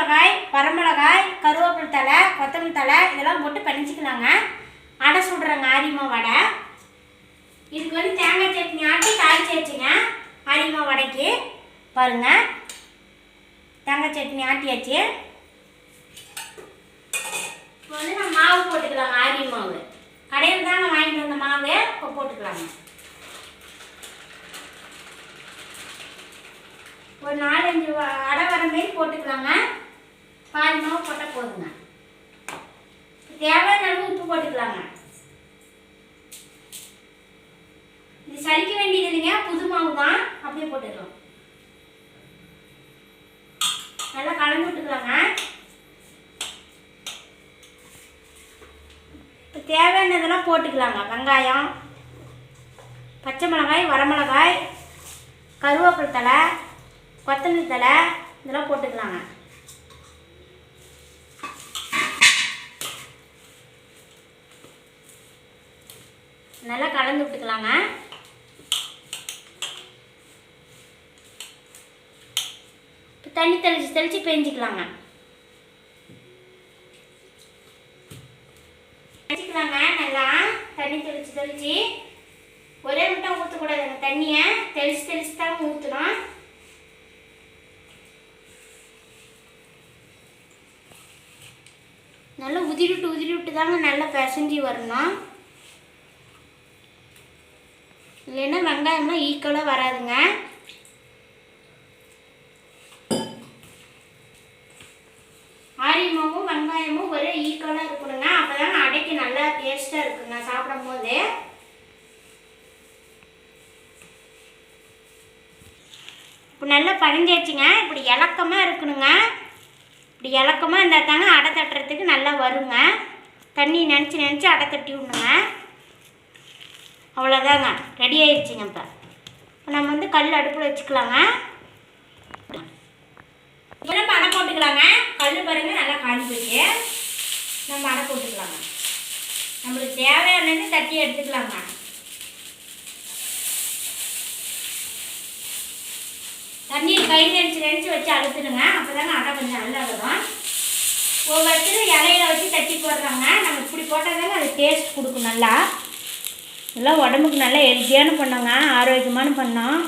மிளகாய், வரமிளகாய், கருவேப்பிலை தழை, கொத்தமல்லி தழை இதெல்லாம் போட்டு பிணைஞ்சிக்கலாங்க. அடை சுடுறேங்க ஆரியமா வடை. இதுக்கு வந்து தேங்காய் சட்னி ஆட்டி தாளிச்சு வச்சுங்க ஆரியமா வடைக்கு. பாருங்கள், தேங்காய் சட்னி ஆட்டியாச்சு. இப்போ வந்து நம்ம மாவு போட்டுக்கலாங்க. ஆரிய மாவு கடையில் தாங்க வாங்கிட்டு வந்த மாவு. இப்போ போட்டுக்கலாங்க. ஒரு 4-5 அடை வர மாரி போட்டுக்கலாங்க. பாதி மாவு போட்டால் போதுங்க. தேவையான அளவு உப்பு போட்டுக்கலாங்க. இது சலிக்க வேண்டியது இல்லைங்க, புது மாவு தான். அப்படியே போட்டுக்கலாம். நல்லா கலந்து விட்டுக்கலாங்க. இப்போ தேவையானதெல்லாம் போட்டுக்கலாங்க. வெங்காயம், பச்சை மிளகாய், வரமிளகாய், கருவேப்பிலை தழை, கொத்தமல்லி தழை இதெல்லாம் போட்டுக்கலாங்க. நல்லா கலந்து விட்டுக்கலாங்க. இப்போ தண்ணி தெளித்து பெஞ்சிக்கலாங்க. நல்லா தண்ணி தெளித்து ஒரே முட்டை ஊற்றக்கூடாதுங்க. தண்ணியை தெளித்து தான் ஊற்றணும். நல்லா உதிரி விட்டு தாங்க நல்லா பிசைஞ்சி வரணும். இல்லைன்னா வெங்காயம்லாம் ஈக்குவலாக வராதுங்க. ஆரியமாவும் வெங்காயமும் ஒரே ஈக்குவலாக இருக்கணுங்க. அப்போ தாங்க அடைக்கு நல்லா டேஸ்ட்டாக இருக்குங்க சாப்பிடும் போது. இப்போ நல்லா பழிஞ்சாச்சுங்க. இப்படி இலக்கமாக இருக்கணுங்க. இப்படி இலக்கமாக இருந்தால் தாங்க அடை தட்டுறதுக்கு நல்லா வருங்க. தண்ணி நினச்சி அடை தட்டி விடணுங்க. அவ்வளோதாங்க, ரெடி ஆயிடுச்சுங்க. இப்போ நம்ம வந்து கல் அடுப்பில் வச்சுக்கலாங்க. இப்போ நம்ம அடை போட்டுக்கலாங்க. கல் பாருங்கள் நல்லா காஞ்சி போச்சு. நம்ம அடை போட்டுக்கலாங்க. நம்மளுக்கு தேவையானது தட்டி எடுத்துக்கலாங்க. தண்ணியை கை நினச்சி வச்சு அழுத்துடுங்க. அப்போ தாங்க அடை கொஞ்சம் நல்லா வரும். ஒவ்வொருத்தரும் இலையில வச்சு தட்டி போடுறாங்க. நம்ம இப்படி போட்டால் தாங்க அது டேஸ்ட் கொடுக்கும். நல்லா உடம்புக்கு நல்லா ஹெல்த்தியான பண்ணோங்க, ஆரோக்கியமான பண்ணோம்.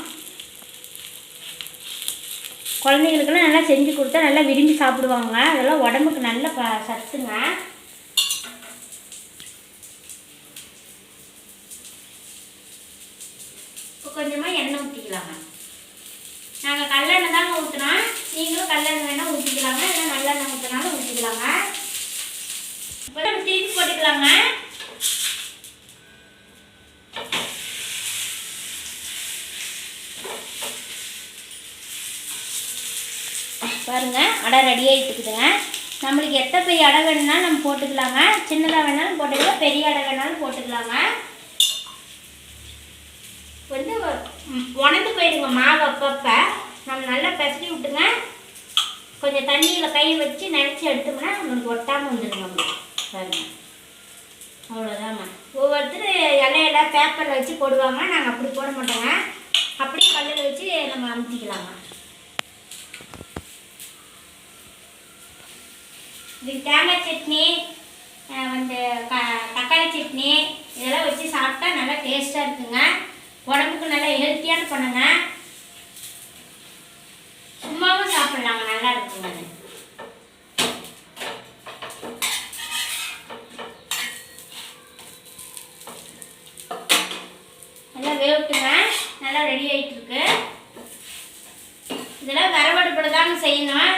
குழந்தைங்களுக்கெல்லாம் நல்லா செஞ்சு கொடுத்தா நல்லா விரும்பி சாப்பிடுவாங்க. அதெல்லாம் உடம்புக்கு நல்ல சத்துங்க. இப்போ கொஞ்சமாக எண்ணெய் ஊற்றிக்கலாங்க. நாங்கள் கல்லெண்ணெய் தாங்க ஊற்றுனோம். நீங்களும் கல்லெண்ணெய் வேணால் ஊற்றிக்கலாங்க, இல்லை நல்லெண்ணெய் ஊற்றினாலும் ஊற்றிக்கலாங்க. இப்போ நம்ம திருப்பி போட்டுக்கலாங்க. பாருங்கள், அடை ரெடி ஆகிட்டுக்குதுங்க. நம்மளுக்கு எத்தனை பெரிய அடை வேணுனாலும் நம்ம போட்டுக்கலாங்க. சின்னதாக வேணாலும் போட்டுக்கலாம், பெரிய அடை வேணாலும் போட்டுக்கலாங்க. வந்து உணர்ந்து போயிடுங்க மாவு. அப்பப்போ நம்ம நல்லா பிசைஞ்சு விட்டுங்க. கொஞ்சம் தண்ணியில் கை வச்சு நினச்சி எடுத்தோம்னா நம்மளுக்கு ஒட்டாமல் வந்துடுங்க. பாருங்க, அவ்வளோதாங்க. ஒவ்வொருத்தர் இலையில பேப்பரில் வச்சு போடுவாங்க. நாங்கள் அப்படி போட மாட்டோங்க. அப்படியே கல்லில் வச்சு நம்ம அமுத்திக்கலாங்க. இதுக்கு தேங்காய் சட்னி, வந்து தக்காளி சட்னி இதெல்லாம் வச்சு சாப்பிட்டா நல்லா டேஸ்ட்டாக இருக்குங்க. உடம்புக்கு நல்லா ஹெல்த்தியான பண்ணுங்க. சும்மாவும் சாப்பிட்லாங்க, நல்லா இருக்குங்க. அது நல்லா வேவிட்டுங்க. நல்லா ரெடி ஆகிட்டு இருக்கு. இதெல்லாம் விறவடுப்பில் தாங்க செய்யணும்.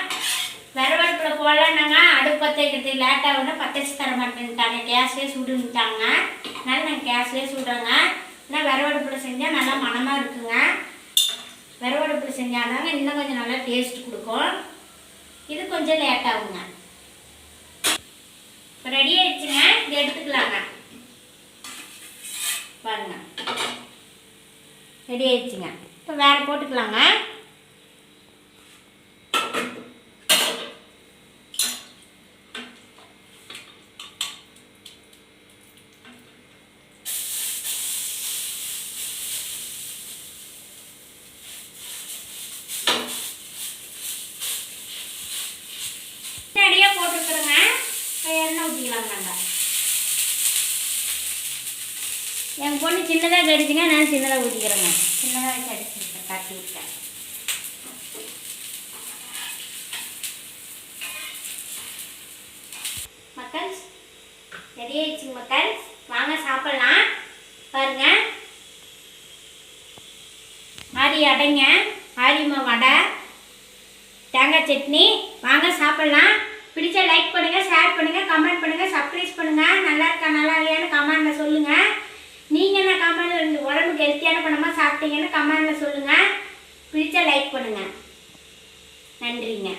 விறவடுப்பில் போடலான்னாங்க அடுப்பு பற்ற வைக்கிறதுக்கு லேட்டாக பற்ற வச்சு தர மாட்டேன்ட்டாங்க. கேஸ்லேயே சுடுன்ட்டாங்க. அதனால நாங்கள் கேஸ்லேயே சுடுறோங்க. ஆனால் விறவடுப்பில் செஞ்சால் நல்லா மணமாக இருக்குங்க. விறவடுப்பில் செஞ்சாதாங்க இன்னும் கொஞ்சம் நல்லா டேஸ்ட் கொடுக்கும். இது கொஞ்சம் லேட் ஆகுங்க. இப்போ ரெடி ஆயிடுச்சுங்க. இது எடுத்துக்கலாங்க. பாருங்க, ரெடி ஆயிடுச்சுங்க. இப்போ வேறு போட்டுக்கலாங்க. ஊற்றிக்கலாம் நம்ம. என் பொண்ணு சின்னதாக கடிச்சுங்க, நான் சின்னதாக ஊற்றிக்கிறேங்க. சின்னதாக வச்சு அடிச்சுருக்கேன், காட்டி விட்டேன். மக்கள் ரெடி ஆயிடுச்சுங்க மக்கள், வாங்க சாப்பிடலாம். பாருங்க, ஆரி அடைங்க, ஆரிமா வடை, தேங்காய் சட்னி. வாங்க சாப்பிடலாம். பிடிச்ச லைக் பண்ணுங்கள், ஷேர் பண்ணுங்கள், கமெண்ட் பண்ணுங்கள், சப்ஸ்கிரைப் பண்ணுங்கள். நல்லா இருக்கா நல்லா இல்லையான்னு கமெண்டில் சொல்லுங்கள். நீங்கள் என்ன கமெண்ட் உடம்புக்கு ஹெல்த்தியான பணமாக சாப்பிட்டீங்கன்னு கமெண்டில் சொல்லுங்கள். பிடிச்ச லைக் பண்ணுங்கள். நன்றிங்க.